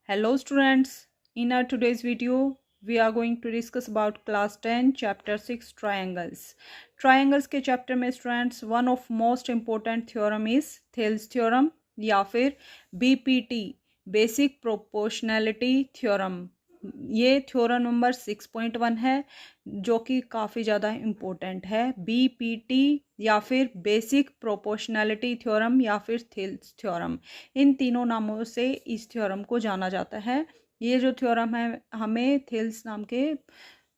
Hello students, in our today's video we are going to discuss about class 10 chapter 6 triangles. Triangles के chapter में students one of most important theorem is Thales theorem या फिर BPT Basic Proportionality Theorem. ये theorem number 6.1 है जो कि काफ़ी ज़्यादा इम्पोर्टेंट है. बीपीटी या फिर बेसिक प्रोपोर्शनैलिटी थ्योरम या फिर थेल्स थ्योरम, इन तीनों नामों से इस थ्योरम को जाना जाता है. ये जो थ्योरम है हमें थेल्स नाम के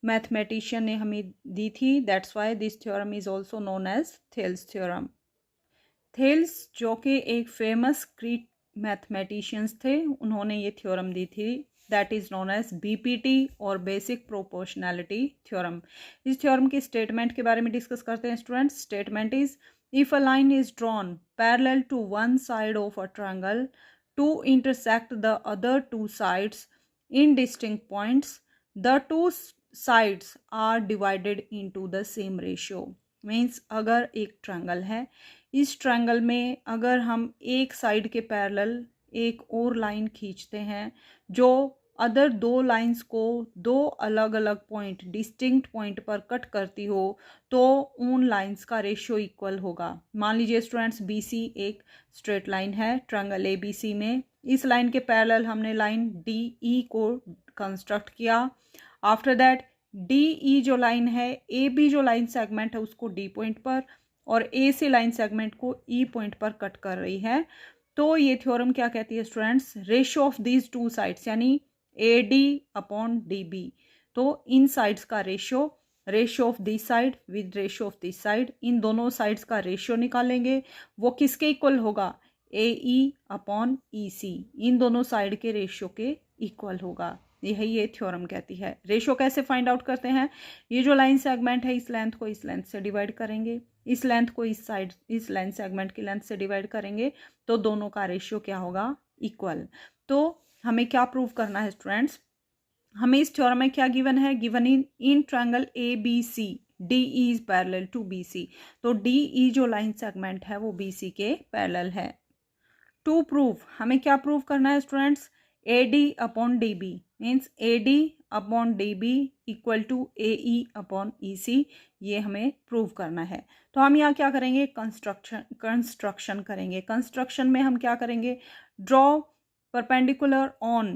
मैथमेटिशियन ने हमें दी थी. That's why this theorem is also known as Thales theorem. Thales जो कि एक फेमस ग्रीक मैथमेटिशियंस थे, उन्होंने ये थ्योरम दी थी. That is known as BPT और बेसिक प्रोपोर्शनैलिटी थ्योरम. इस थ्योरम की स्टेटमेंट के बारे में डिस्कस करते हैं students. Statement is if a line is drawn parallel to one side of a triangle to intersect the other two sides in distinct points the two sides are divided into the same ratio. Means अगर एक triangle है, इस triangle में अगर हम एक side के parallel एक और लाइन खींचते हैं जो अदर दो लाइंस को दो अलग अलग पॉइंट डिस्टिंक्ट पॉइंट पर कट करती हो तो उन लाइंस का रेशियो इक्वल होगा. मान लीजिए स्टूडेंट्स BC एक स्ट्रेट लाइन है ट्रायंगल ABC में. इस लाइन के पैरेलल हमने लाइन DE को कंस्ट्रक्ट किया. आफ्टर दैट DE जो लाइन है, AB जो लाइन सेगमेंट है उसको D पॉइंट पर और AC लाइन सेगमेंट को E पॉइंट पर कट कर रही है. तो ये थ्योरम क्या कहती है students, ratio of these two sides यानी AD अपॉन DB. तो इन साइड्स का ratio of this side with ratio of this side, इन दोनों साइड्स का रेशियो निकालेंगे. वो किसके इक्वल होगा, AE अपॉन EC, इन दोनों साइड के रेशियो के इक्वल होगा. यही ये थ्योरम कहती है. रेशियो कैसे फाइंड आउट करते हैं, ये जो लाइन सेगमेंट है इस लेंथ को इस लेंथ से डिवाइड करेंगे, इस लेंथ को इस साइड इस लाइन सेगमेंट की लेंथ से डिवाइड करेंगे तो दोनों का रेशियो क्या होगा, इक्वल. तो हमें क्या प्रूव करना है स्टूडेंट्स, हमें इस थ्योरम में क्या गिवन है, given in triangle ABC DE is parallel to BC. तो DE जो लाइन सेगमेंट है वो BC के पैरेलल है. टू प्रूव हमें क्या प्रूव करना है students, AD upon DB means AD upon DB equal to AE upon EC, ये हमें प्रूव करना है. तो हम यहाँ क्या करेंगे, कंस्ट्रक्शन करेंगे. कंस्ट्रक्शन में हम क्या करेंगे, draw perpendicular on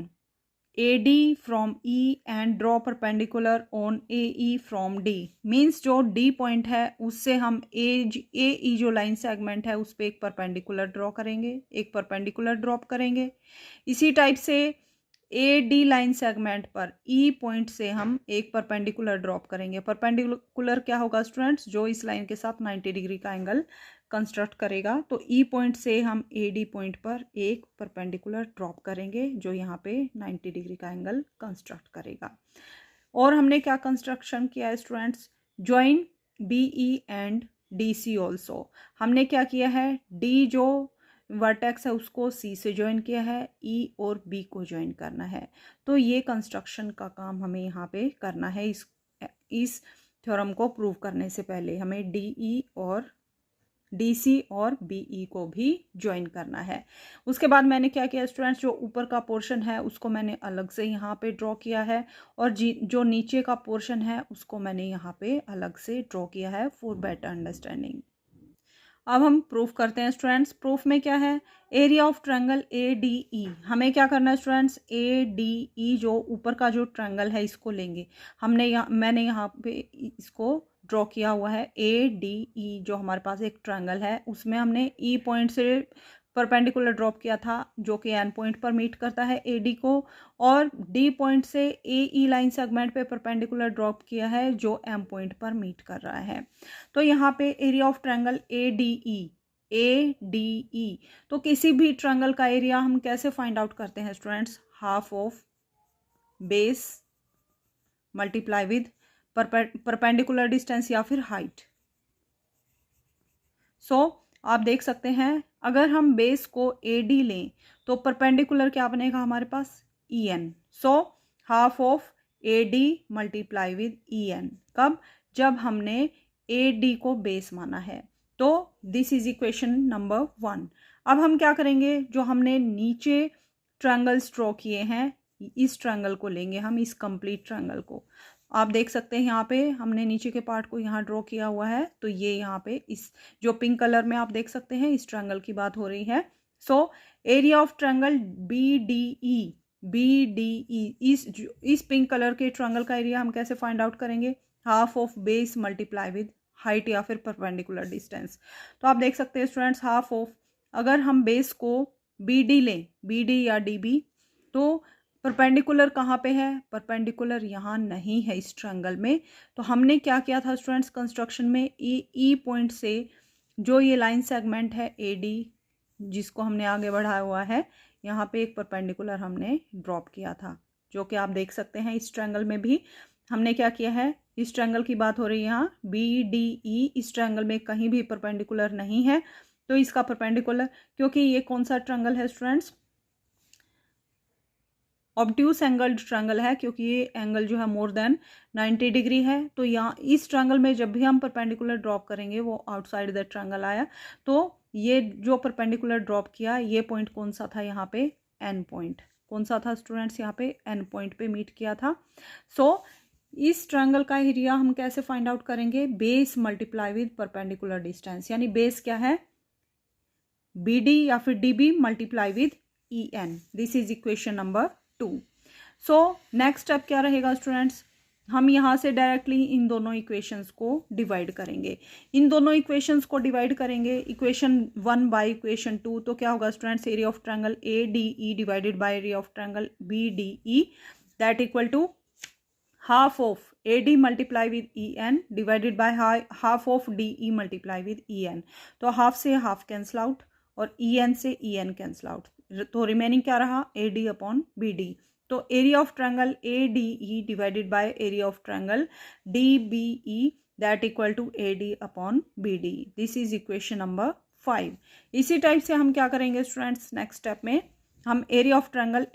AD from E and draw perpendicular on AE from D. Means जो D पॉइंट है उससे हम AE जो लाइन सेगमेंट है उस पर एक परपेंडिकुलर ड्रॉ करेंगे, एक परपेंडिकुलर ड्रॉप करेंगे. इसी टाइप से AD लाइन सेगमेंट पर E पॉइंट से हम एक परपेंडिकुलर ड्रॉप करेंगे. परपेंडिकुलर क्या होगा स्टूडेंट्स, जो इस लाइन के साथ 90 डिग्री का एंगल कंस्ट्रक्ट करेगा. तो E पॉइंट से हम AD पॉइंट पर एक परपेंडिकुलर ड्रॉप करेंगे जो यहाँ पे 90 डिग्री का एंगल कंस्ट्रक्ट करेगा. और हमने क्या कंस्ट्रक्शन किया है students, join BE and DC also. हमने क्या किया है, D जो वर्टेक्स है उसको C से ज्वाइन किया है, E और B को ज्वाइन करना है. तो ये कंस्ट्रक्शन का काम हमें यहाँ पे करना है. इस थ्योरम को प्रूव करने से पहले हमें DE और DC और BE को भी ज्वाइन करना है. उसके बाद मैंने क्या किया स्टूडेंट्स, जो ऊपर का पोर्शन है उसको मैंने अलग से यहाँ पे ड्रॉ किया है और जो नीचे का पोर्शन है उसको मैंने यहाँ पे अलग से ड्रॉ किया है फॉर बेटर अंडरस्टैंडिंग. अब हम प्रूफ करते हैं स्टूडेंट्स. प्रूफ में क्या है, एरिया ऑफ ट्रायंगल ADE. हमें क्या करना है स्टूडेंट्स, ADE जो ऊपर का जो ट्रायंगल है इसको लेंगे. मैंने यहाँ पे इसको ड्रॉ किया हुआ है. ADE जो हमारे पास एक ट्रायंगल है उसमें हमने E पॉइंट से परपेंडिकुलर ड्रॉप किया था जो कि N पॉइंट पर मीट करता है AD को, और D पॉइंट से AE लाइन सेगमेंट पे परपेंडिकुलर ड्रॉप किया है जो M पॉइंट पर मीट कर रहा है. तो यहाँ पे एरिया ऑफ ट्रायंगल ADE. तो किसी भी ट्रायंगल का एरिया हम कैसे फाइंड आउट करते हैं students, half of base multiply with perpendicular distance या फिर हाइट. सो आप देख सकते हैं अगर हम बेस को AD लें तो परपेंडिकुलर क्या बनेगा हमारे पास, EN. So half of AD multiply with EN. कब, जब हमने AD को बेस माना है. तो दिस इज इक्वेशन नंबर 1. अब हम क्या करेंगे, जो हमने नीचे ट्रायंगल्स ड्रॉ किए हैं, इस ट्रायंगल को लेंगे हम, इस कंप्लीट ट्रायंगल को। आप देख सकते हैं यहाँ पे हमने नीचे के पार्ट को यहाँ ड्रॉ किया हुआ है, तो ये यहाँ पे इस जो पिंक कलर में आप देख सकते हैं इस ट्रायंगल की बात हो रही है। So area of triangle BDE, इस पिंक कलर के ट्रायंगल का एरिया हम कैसे फाइंड आउट करेंगे? Half of base multiply with height या फिर परपेंडिकुलर डिस्टेंस। तो आप देख सकते हैं स्टूडेंट्स, हाफ ऑफ, अगर हम बेस को BD लें, BD या DB, तो परपेंडिकुलर कहाँ पे है? परपेंडिकुलर यहाँ नहीं है इस ट्रायंगल में। तो हमने क्या किया था स्टूडेंट्स कंस्ट्रक्शन में, ई पॉइंट से जो ये लाइन सेगमेंट है AD, जिसको हमने आगे बढ़ाया हुआ है, यहाँ पे एक परपेंडिकुलर हमने ड्रॉप किया था, जो कि आप देख सकते हैं इस ट्रायंगल में भी हमने क्या किया है। इस ट्रायंगल की बात हो रही है यहाँ BDE, इस ट्रायंगल में कहीं भी परपेंडिकुलर नहीं है, तो इसका परपेंडिकुलर, क्योंकि ये कौन सा ट्रायंगल है स्टूडेंट्स? ऑब्ट्यूस एंगल ट्रायंगल है, क्योंकि ये एंगल जो है मोर देन 90 डिग्री है। तो यहाँ इस ट्रायंगल में जब भी हम परपेंडिकुलर ड्रॉप करेंगे वो आउटसाइड द ट्रायंगल आया, तो ये जो परपेंडिकुलर ड्रॉप किया ये पॉइंट कौन सा था यहाँ पे? N point. कौन सा था स्टूडेंट्स? यहाँ पे एन पॉइंट पे मीट किया था। सो इस ट्रायंगल का एरिया हम कैसे फाइंड आउट करेंगे? Base multiply with perpendicular distance, यानी बेस क्या है? BD या फिर DB multiply with EN। This is equation number 2। So next step क्या रहेगा स्टूडेंट्स? हम यहाँ से डायरेक्टली इन दोनों इक्वेशंस को डिवाइड करेंगे। इन दोनों इक्वेशंस को डिवाइड करेंगे, इक्वेशन 1 बाय इक्वेशन 2, तो क्या होगा students? Area of triangle ADE divided by area of triangle BDE, that equal to half of AD multiply with EN divided by half of DE multiply with EN। तो half से half cancel out और EN से EN cancel out, तो remaining क्या रहा? AD upon BD। तो area of triangle ADE divided by area of triangle DBE, that equal to AD upon BD। This is equation number 5। इसी type से हम क्या करेंगे स्टूडेंट्स? नेक्स्ट स्टेप में हम एरिया ऑफ ट्रायंगल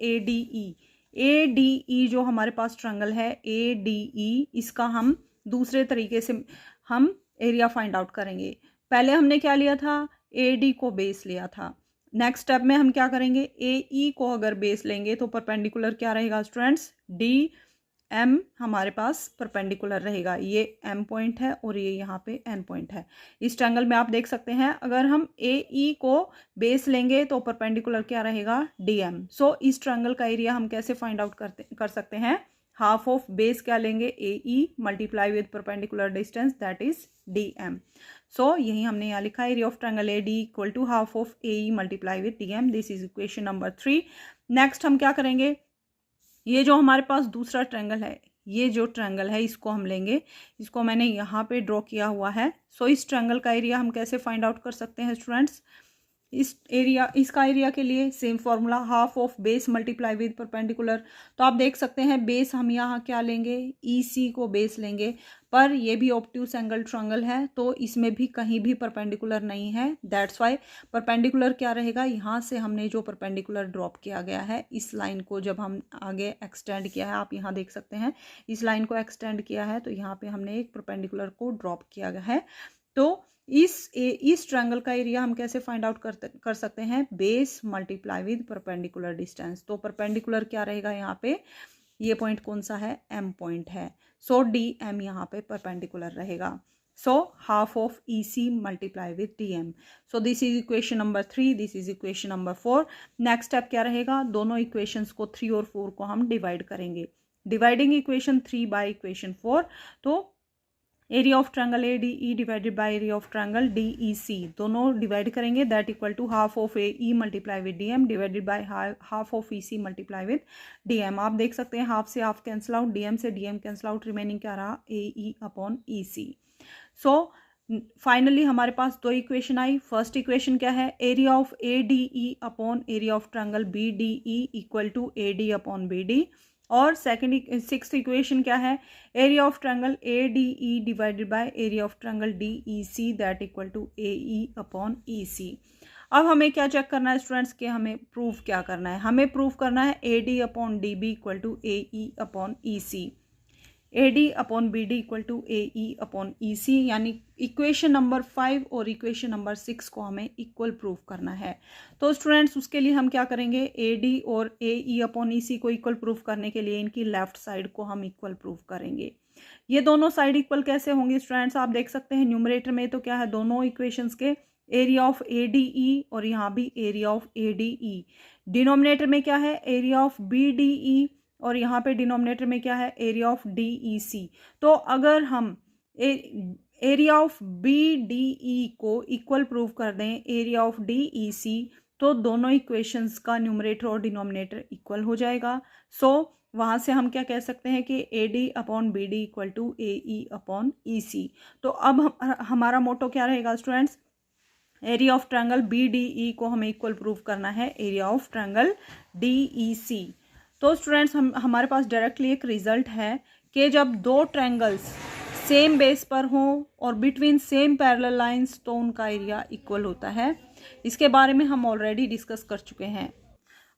ADE जो हमारे पास ट्रायंगल है ADE, इसका हम दूसरे तरीके से हम एरिया फाइंड आउट करेंगे। पहले हमने क्या लिया था? AD को बेस लिया था। नेक्स्ट स्टेप में हम क्या करेंगे? AE को अगर बेस लेंगे तो परपेंडिकुलर क्या रहेगा स्टूडेंट्स? DM हमारे पास परपेंडिकुलर रहेगा। ये M पॉइंट है और ये यहाँ पे N पॉइंट है। इस ट्रायंगल में आप देख सकते हैं, अगर हम AE को बेस लेंगे तो परपेंडिकुलर क्या रहेगा? DM। सो इस ट्रायंगल का एरिया हम कैसे फाइंड आउट कर सकते हैं? हाफ ऑफ बेस क्या लेंगे? AE multiply with perpendicular distance, that is DM। So यही हमने यहाँ लिखा, area of triangle AD equal to half of AE multiply with DM। This is equation number 3। Next हम क्या करेंगे? ये जो हमारे पास दूसरा ट्रायंगल है, ये जो ट्रायंगल है इसको हम लेंगे, इसको मैंने यहाँ पे ड्रॉ किया हुआ है। सो इस ट्रायंगल का एरिया हम कैसे फाइंड आउट कर सकते हैं स्टूडेंट्स? इसका एरिया के लिए same formula, half of base multiply with perpendicular. तो आप देख सकते हैं बेस हम यहाँ क्या लेंगे? EC को बेस लेंगे, पर ये भी ऑब्ट्यूस एंगल ट्रायंगल है तो इसमें भी कहीं भी परपेंडिकुलर नहीं है, दैट्स वाई परपेंडिकुलर क्या रहेगा? यहाँ से हमने जो परपेंडिकुलर ड्रॉप किया गया है, इस लाइन को जब हम आगे एक्सटेंड किया है, आप यहाँ देख सकते हैं इस लाइन को एक्सटेंड किया है, तो यहाँ पे हमने एक परपेंडिकुलर को ड्रॉप किया गया है। तो इस ट्रायंगल का एरिया हम कैसे फाइंड आउट कर सकते हैं? Base multiply with perpendicular distance. तो परपेंडिकुलर क्या रहेगा यहाँ पे? ये पॉइंट कौन सा है? M पॉइंट है। सो DM यहाँ पे परपेंडिकुलर रहेगा। So half of EC multiply with DM। So this is equation number 3, this is equation number 4। Next step क्या रहेगा? दोनों इक्वेशंस को 3 और 4 को हम डिवाइड करेंगे। डिवाइडिंग इक्वेशन 3 बाय इक्वेशन 4, तो area of triangle ADE divided by area of triangle DEC, दोनों डिवाइड करेंगे, that equal to half of AE multiply with DM divided by half of EC multiply with DM। आप देख सकते हैं half से half cancel out, DM से DM cancel out, remaining क्या रहा? AE upon EC। So finally हमारे पास दो इक्वेशन आई। फर्स्ट इक्वेशन क्या है? Area of ADE upon area of triangle BDE equal to AD upon BD। और सिक्स्थ इक्वेशन क्या है? Area of triangle ADE divided by area of triangle DEC, that equal to AE upon EC। अब हमें क्या check करना है students के हमें प्रूफ क्या करना है? हमें प्रूफ करना है AD upon DB equal to AE upon EC। AD upon BD equal to AE upon EC, यानी इक्वेशन नंबर 5 और इक्वेशन नंबर 6 को हमें इक्वल प्रूव करना है। तो स्टूडेंट्स उसके लिए हम क्या करेंगे, AD और AE अपॉन EC को इक्वल प्रूव करने के लिए इनकी लेफ्ट साइड को हम इक्वल प्रूव करेंगे। ये दोनों साइड इक्वल कैसे होंगी स्टूडेंट्स, आप देख सकते हैं न्यूमरेटर में तो क्या है, दोनों इक्वेशंस के एरिया ऑफ ADE और यहाँ भी एरिया ऑफ ADE। डिनोमिनेटर में क्या है, एरिया ऑफ BDE और यहाँ पे डिनोमिनेटर में क्या है, एरिया ऑफ DEC। तो अगर हम एरिया ऑफ BDE को इक्वल प्रूव कर दें एरिया ऑफ DEC, तो दोनों इक्वेशंस का न्यूमरेटर और डिनोमिनेटर इक्वल हो जाएगा। सो वहाँ से हम क्या कह सकते हैं कि AD upon BD equal to AE upon EC। तो अब हमारा मोटो क्या रहेगा students, area of triangle BDE को हमें इक्वल प्रूव करना है एरिया ऑफ ट्रायंगल DEC। तो स्टूडेंट्स हमारे पास डायरेक्टली एक रिजल्ट है कि जब दो ट्रायंगल्स सेम बेस पर हों और बिटवीन सेम पैरेलल लाइंस तो उनका एरिया इक्वल होता है। इसके बारे में हम ऑलरेडी डिस्कस कर चुके हैं।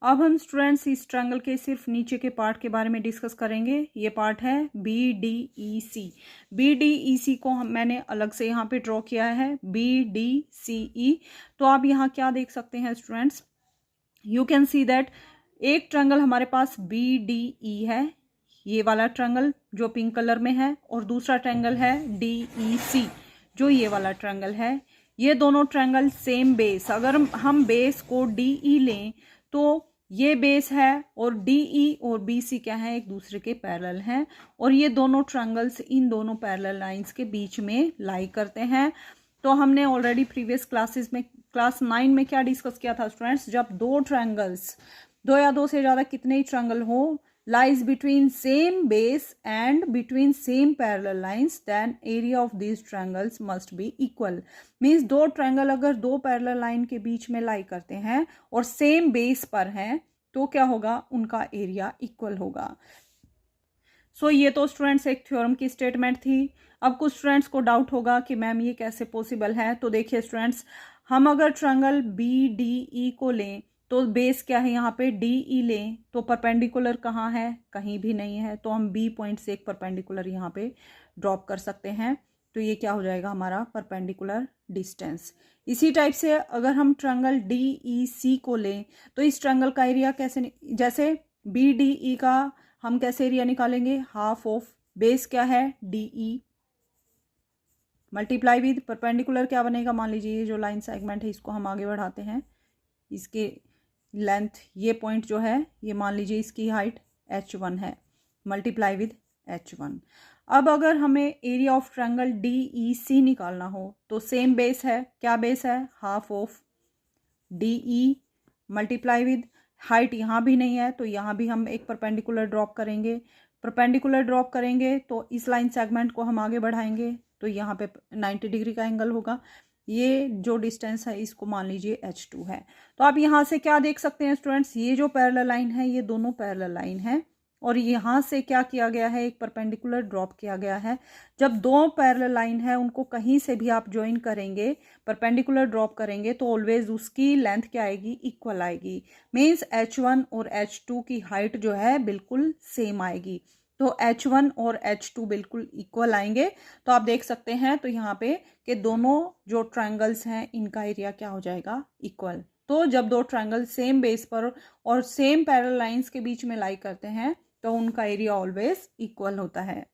अब हम स्टूडेंट्स इस ट्रायंगल के सिर्फ नीचे के पार्ट के बारे में डिस्कस करेंगे। ये पार्ट है BDEC। BDEC को मैंने अलग से यहाँ पे ड्रॉ किया है BDCE। तो आप यहाँ क्या देख सकते हैं students, you can see that एक ट्रायंगल हमारे पास BDE है, ये वाला ट्रायंगल जो पिंक कलर में है, और दूसरा ट्रायंगल है DEC जो ये वाला ट्रायंगल है। ये दोनों ट्रायंगल सेम बेस, अगर हम बेस को DE लें तो ये बेस है और DE और BC क्या है, एक दूसरे के पैरेलल हैं, और ये दोनों ट्रायंगल्स इन दोनों पैरेलल लाइंस के बीच में लाई करते हैं। तो हमने ऑलरेडी प्रीवियस क्लासेस में क्लास 9 में क्या डिस्कस किया था स्टूडेंट्स, जब दो ट्रायंगल्स, दो या दो से ज़्यादा कितने ही ट्रायंगल हो, lies between same base and between same parallel lines, then area of these triangles must be equal। Means दो ट्रायंगल अगर दो पैरेलल लाइन के बीच में लाई करते हैं और सेम बेस पर हैं तो क्या होगा, उनका एरिया इक्वल होगा। सो ये तो स्टूडेंट्स एक थ्योरम की स्टेटमेंट थी। अब कुछ स्टूडेंट्स को डाउट होगा कि मैम ये कैसे पॉसिबल है। तो देखिए स्टूडेंट्स, हम अगर ट्रायंगल BDE को लें तो बेस क्या है, यहाँ पे DE लें तो परपेंडिकुलर कहाँ है, कहीं भी नहीं है। तो हम B पॉइंट से एक परपेंडिकुलर यहाँ पे ड्रॉप कर सकते हैं। तो ये क्या हो जाएगा, हमारा परपेंडिकुलर डिस्टेंस। इसी टाइप से अगर हम ट्रायंगल DEC को लें तो इस ट्रायंगल का एरिया कैसे, जैसे BDE का हम कैसे एरिया निकालेंगे, हाफ ऑफ बेस क्या है DE मल्टीप्लाई विद परपेंडिकुलर क्या बनेगा, मान लीजिए ये जो लाइन सेगमेंट है इसको हम आगे बढ़ाते हैं, इसके लेंथ ये पॉइंट जो है ये मान लीजिए इसकी हाइट H1 है, मल्टीप्लाई विद H1। अब अगर हमें एरिया ऑफ ट्रायंगल DEC निकालना हो तो सेम बेस है, क्या बेस है, half of DE multiply with height, यहाँ भी नहीं है तो यहाँ भी हम एक परपेंडिकुलर ड्रॉप करेंगे। परपेंडिकुलर ड्रॉप करेंगे तो इस लाइन सेगमेंट को हम आगे बढ़ाएंगे तो यहाँ पे 90 डिग्री का एंगल होगा। ये जो डिस्टेंस है इसको मान लीजिए H2 है। तो आप यहाँ से क्या देख सकते हैं स्टूडेंट्स, ये जो पैरेलल लाइन है ये दोनों पैरेलल लाइन है और यहाँ से क्या किया गया है, एक परपेंडिकुलर ड्रॉप किया गया है। जब दो पैरेलल लाइन है उनको कहीं से भी आप ज्वाइन करेंगे, परपेंडिकुलर ड्रॉप करेंगे तो ऑलवेज उसकी लेंथ क्या आएगी, इक्वल आएगी। मीन्स H1 और H2 की हाइट जो है बिल्कुल सेम आएगी। तो H1 और H2 बिल्कुल इक्वल आएंगे। तो आप देख सकते हैं तो यहाँ पे कि दोनों जो ट्रायंगल्स हैं इनका एरिया क्या हो जाएगा, इक्वल। तो जब दो ट्रायंगल सेम बेस पर और सेम पैरेलल लाइंस के बीच में लाई करते हैं तो उनका एरिया ऑलवेज इक्वल होता है।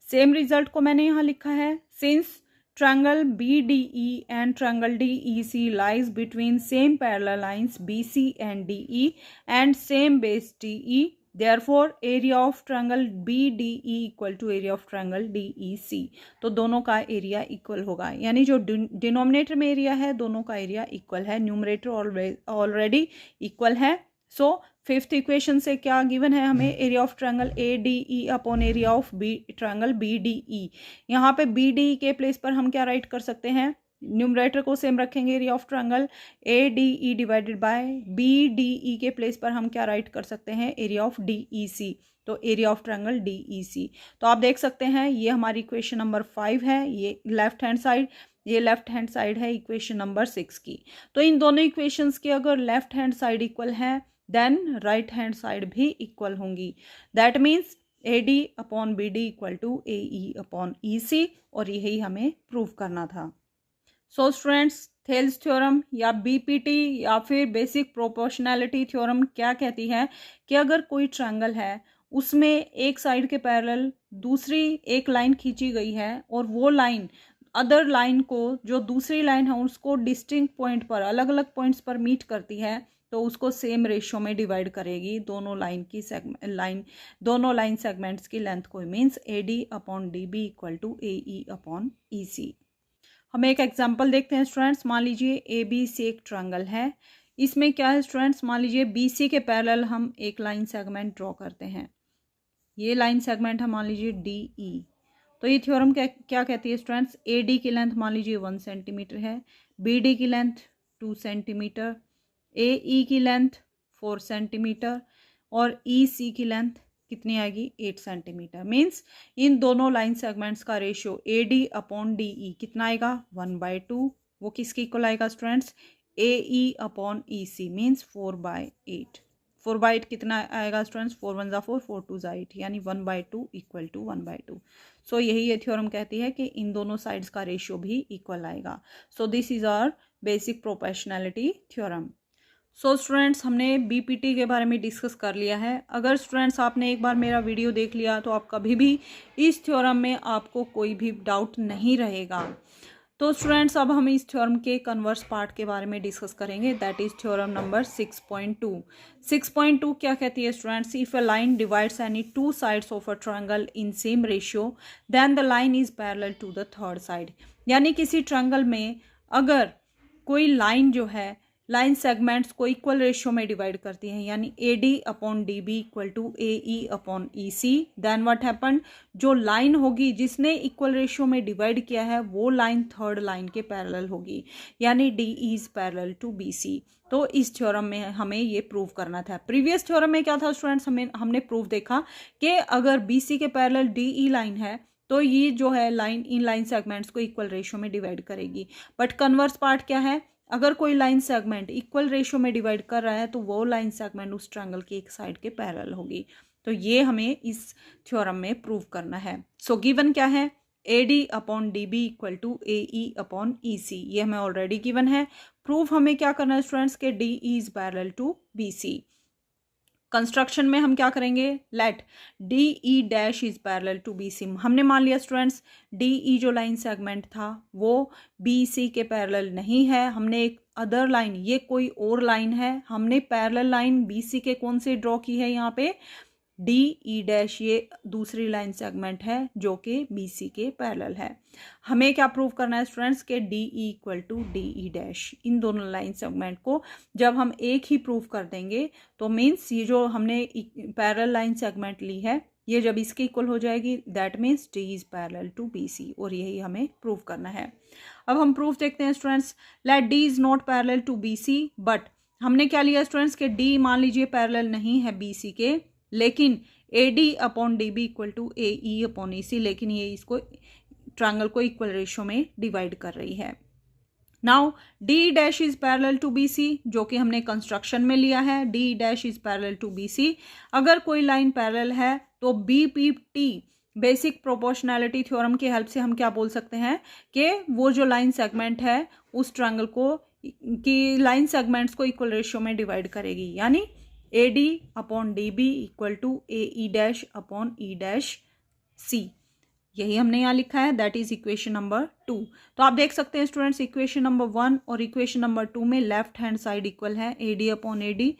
सेम रिजल्ट को मैंने यहाँ लिखा है, since triangle BDE and triangle DEC lies between same parallel lines BC and DE and same base DE, therefore area of triangle BDE equal to area of triangle DEC। तो दोनों का area equal होगा, यानी जो denominator में area है दोनों का एरिया इक्वल है, न्यूमरेटर ऑलरेडी इक्वल है। सो फिफ्थ इक्वेशन से क्या गिवन है हमें, area of triangle ADE upon area of triangle BDE। यहाँ पे BDE के प्लेस पर हम क्या राइट कर सकते हैं, न्यूमरेटर को सेम रखेंगे, area of triangle ADE divided bye BDE के प्लेस पर हम क्या राइट कर सकते हैं, एरिया ऑफ DEC। तो एरिया ऑफ ट्रायंगल DEC। तो आप देख सकते हैं ये हमारी इक्वेशन नंबर 5 है, ये लेफ्ट हैंड साइड, ये लेफ्ट हैंड साइड है इक्वेशन नंबर 6 की। तो इन दोनों इक्वेशंस की अगर लेफ्ट हैंड साइड इक्वल है देन राइट हैंड साइड भी इक्वल होंगी। That means AD upon BD equal to AE upon EC, और यही हमें प्रूव करना था। सो स्टूडेंट्स, थेल्स थ्योरम या BPT या फिर बेसिक प्रोपोर्शनैलिटी थ्योरम क्या कहती है कि अगर कोई ट्रायंगल है उसमें एक साइड के पैरेलल दूसरी एक लाइन खींची गई है और वो लाइन अदर लाइन को, जो दूसरी लाइन है उसको डिस्टिंक्ट पॉइंट पर, अलग अलग पॉइंट्स पर मीट करती है, तो उसको सेम रेशियो में डिवाइड करेगी दोनों लाइन सेगमेंट्स की लेंथ को। Means AD upon DB equal to AE upon EC। हम एक एग्जांपल देखते हैं स्टूडेंट्स। मान लीजिए ABC एक ट्रायंगल है, इसमें क्या है स्टूडेंट्स, मान लीजिए BC के पैरेलल हम एक लाइन सेगमेंट ड्रॉ करते हैं। ये लाइन सेगमेंट है मान लीजिए DE। तो ये थ्योरम क्या कहती है स्टूडेंट्स, AD की लेंथ मान लीजिए 1 सेंटीमीटर है, BD की लेंथ 2 सेंटीमीटर, AE की लेंथ 4 सेंटीमीटर और EC की लेंथ कितनी आएगी, 8 सेंटीमीटर। मीन्स इन दोनों लाइन सेगमेंट्स का रेशियो AD अपॉन DE कितना आएगा, 1/2। वो किसके इक्वल आएगा students, AE upon EC means 4/8। 4/8 कितना आएगा स्टूडेंट्स, 4 1 ज़ा 4, 4 2 ज़ा 8, यानी 1/2 इक्वल टू 1/2। सो यही ये थ्योरम कहती है कि इन दोनों साइड्स का रेशियो भी इक्वल आएगा। So this is our basic proportionality theorem. So students, हमने BPT के बारे में डिस्कस कर लिया है। अगर स्टूडेंट्स आपने एक बार मेरा वीडियो देख लिया तो आप कभी भी इस थ्योरम में आपको कोई भी डाउट नहीं रहेगा। तो स्टूडेंट्स, अब हम इस थ्योरम के कन्वर्स पार्ट के बारे में डिस्कस करेंगे, दैट इज थ्योरम नंबर 6.2। 6.2 क्या कहती है students, if a line divides any two sides of a triangle in same ratio then the line is parallel to the third side. यानी किसी ट्रायंगल में अगर कोई लाइन जो है लाइन सेगमेंट्स को इक्वल रेशियो में डिवाइड करती है, यानी AD upon DB equal to AE upon EC, then what happen, जो लाइन होगी जिसने इक्वल रेशियो में डिवाइड किया है वो लाइन थर्ड लाइन के पैरेलल होगी, यानी DE is parallel to BC। तो इस थ्योरम में हमें ये प्रूव करना था। प्रीवियस थ्योरम में क्या था स्टूडेंट्स, हमने प्रूव देखा कि अगर BC के पैरेलल DE लाइन है तो ये जो है लाइन इन लाइन सेगमेंट्स को इक्वल रेशियो में डिवाइड करेगी। बट कन्वर्स पार्ट क्या है, अगर कोई लाइन सेगमेंट इक्वल रेशियो में डिवाइड कर रहा है तो वो लाइन सेगमेंट उस ट्रायंगल की एक साइड के पैरेलल होगी। तो ये हमें इस थ्योरम में प्रूव करना है। सो गिवन क्या है, AD upon DB equal to AE upon EC, ये हमें ऑलरेडी गिवन है। प्रूफ हमें क्या करना है स्टूडेंट्स के DE is parallel to BC। Construction में हम क्या करेंगे, let DE dash is parallel to BC। हमने मान लिया स्टूडेंट्स DE जो लाइन सेगमेंट था वो BC के पैरेलल नहीं है, हमने एक अदर लाइन, ये कोई और लाइन है, हमने पैरेलल लाइन BC के कौन से ड्रॉ की है, यहाँ पे DE डैश, ये दूसरी लाइन सेगमेंट है जो कि BC के पैरेलल है। हमें क्या प्रूव करना है स्टूडेंट्स के DE equal to DE dash, इन दोनों लाइन सेगमेंट को जब हम एक ही प्रूव कर देंगे तो मीन्स ये जो हमने पैरेलल लाइन सेगमेंट ली है ये जब इसके इक्वल हो जाएगी that means D is parallel to BC, और यही हमें प्रूव करना है। अब हम प्रूफ देखते हैं students. Let D is not parallel to BC, but हमने क्या लिया स्टूडेंट्स के D मान लीजिए पैरेलल नहीं है BC के, लेकिन AD upon DB equal to AE upon EC, लेकिन ये इसको ट्रायंगल को इक्वल रेशियो में डिवाइड कर रही है। Now D dash is parallel to BC, जो कि हमने कंस्ट्रक्शन में लिया है, D dash is parallel to BC। अगर कोई लाइन पैरेलल है तो BPT बेसिक प्रोपोर्शनैलिटी थ्योरम की हेल्प से हम क्या बोल सकते हैं कि वो जो लाइन सेगमेंट है उस ट्रायंगल को की लाइन सेगमेंट्स को इक्वल रेशियो में डिवाइड करेगी, यानी AD upon DB equal to AE dash upon E dash C। यही हमने यहाँ लिखा है, दैट इज इक्वेशन नंबर 2। तो आप देख सकते हैं स्टूडेंट्स इक्वेशन नंबर 1 और इक्वेशन नंबर 2 में लेफ्ट हैंड साइड इक्वल है, AD upon AD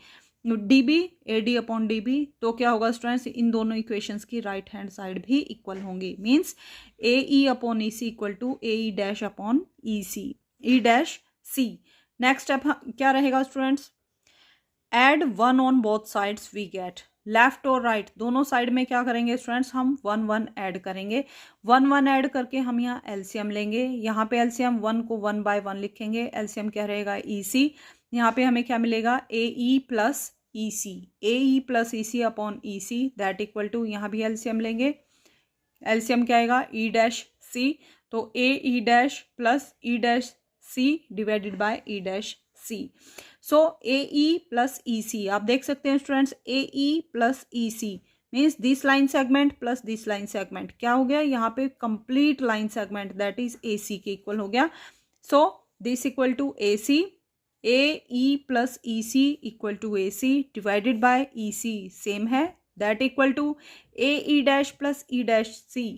DB, AD upon DB। तो क्या होगा स्टूडेंट्स, इन दोनों इक्वेशंस की राइट हैंड साइड भी इक्वल होंगी, means AE upon EC equal to AE dash upon EC E dash C। Next step क्या रहेगा students, add 1 on both sides we get, left और राइट दोनों साइड में क्या करेंगे स्टूडेंट्स, हम 1 1 ऐड करेंगे। 1 1 ऐड करके हम यहाँ एलसीएम लेंगे, यहाँ पे एलसीएम 1 को 1 बाय 1 लिखेंगे, एलसीएम क्या रहेगा EC, यहाँ पे हमें क्या मिलेगा AE plus EC, AE plus EC upon EC that equal to, यहाँ भी एलसीएम लेंगे, एलसीएम क्या आएगा E डैश C, तो AE dash plus E dash C divided by E dash C। So AE plus EC, आप देख सकते हैं students AE plus EC means this line segment plus this line segment क्या हो गया, यहाँ पे complete line segment that is A C के इक्वल हो गया. So this equal to A C, A E plus E C equal to A C divided by E C same है, that equal to A E dash plus E dash C,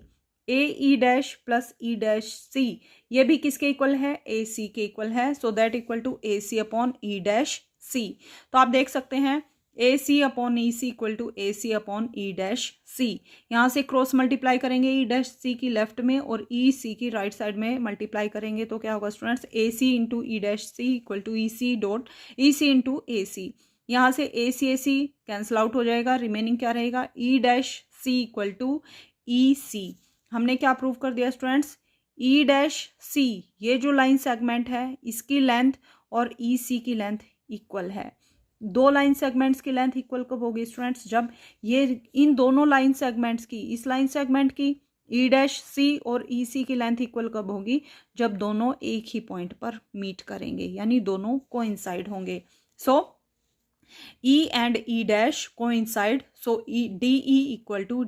A E dash plus E dash C ये भी किसके equal है, ए C के equal है. So that equal to A C upon E dash C. तो आप देख सकते हैं A C upon E C equal to A C upon E dash C. यहाँ से क्रॉस मल्टीप्लाई करेंगे ई डैश सी की लेफ्ट में और ई सी की राइट साइड में मल्टीप्लाई करेंगे तो क्या होगा students, A C into E dash C equal to E C dot E C into A C. यहाँ से ए सी कैंसिल आउट हो जाएगा, रिमेनिंग क्या रहेगा, E dash C equal to E C. हमने क्या प्रूव कर दिया स्टूडेंट्स, ई डैश सी ये जो लाइन सेगमेंट है इसकी लेंथ और ई सी की लेंथ इक्वल है. दो लाइन सेगमेंट्स की लेंथ इक्वल कब होगी स्टूडेंट्स, जब ये इन दोनों लाइन सेगमेंट्स की, इस लाइन सेगमेंट की ई डैश सी और ई सी की लेंथ इक्वल कब होगी, जब दोनों एक ही पॉइंट पर मीट करेंगे यानी दोनों कोइंसाइड होंगे. So E and E dash coincide, so E D E equal to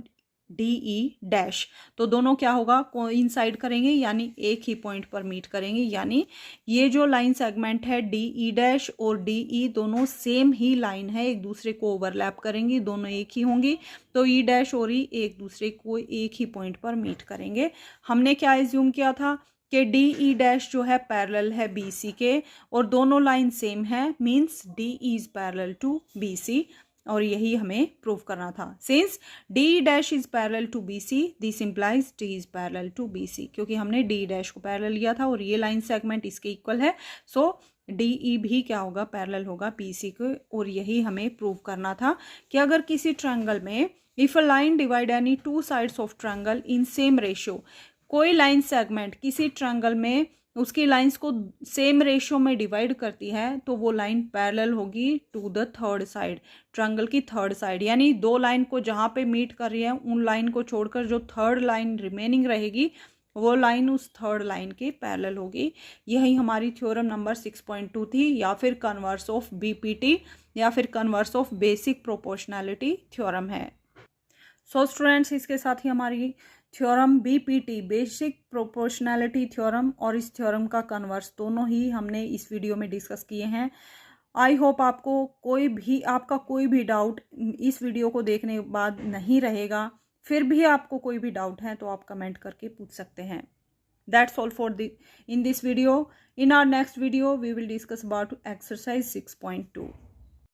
D E dash. तो दोनों क्या होगा, कोइंसाइड करेंगे यानी एक ही पॉइंट पर मीट करेंगे, यानी ये जो लाइन सेगमेंट है डी ई डैश और डी ई दोनों सेम ही लाइन है, एक दूसरे को ओवरलैप करेंगी, दोनों एक ही होंगी. तो ई डैश और ई एक दूसरे को एक ही पॉइंट पर मीट करेंगे. हमने क्या एज्यूम किया था कि डी ई डैश जो है पैरेलल है बी सी के और दोनों लाइन सेम है, means D E is parallel to B C और यही हमें प्रूव करना था. Since D dash is parallel to B C this implies D is parallel to B C, क्योंकि हमने डी डैश को पैरेलल लिया था और ये लाइन सेगमेंट इसके इक्वल है. सो डी ई भी क्या होगा, पैरेलल होगा बी सी को. और यही हमें प्रूव करना था कि अगर किसी ट्रायंगल में if a line divide any two sides of triangle in same ratio, कोई लाइन सेगमेंट किसी ट्रायंगल में उसकी लाइंस को सेम रेशियो में डिवाइड करती है तो वो लाइन पैरेलल होगी to the third side, triangle की थर्ड साइड. यानी दो लाइन को जहाँ पे मीट कर रही है उन लाइन को छोड़कर जो थर्ड लाइन रिमेनिंग रहेगी वो लाइन उस थर्ड लाइन के पैरेलल होगी. यही हमारी थ्योरम नंबर 6.2 थी, या फिर कन्वर्स ऑफ बीपीटी या फिर converse of basic proportionality theorem है. सो स्टूडेंट्स इसके साथ ही हमारी theorem BPT basic proportionality theorem और इस थ्योरम का कन्वर्स दोनों ही हमने इस वीडियो में डिस्कस किए हैं. आई होप आपको आपका कोई भी डाउट इस वीडियो को देखने के बाद नहीं रहेगा. फिर भी आपको कोई भी डाउट है तो आप कमेंट करके पूछ सकते हैं. That's all for in this video. In our next video we will discuss about exercise 6.2.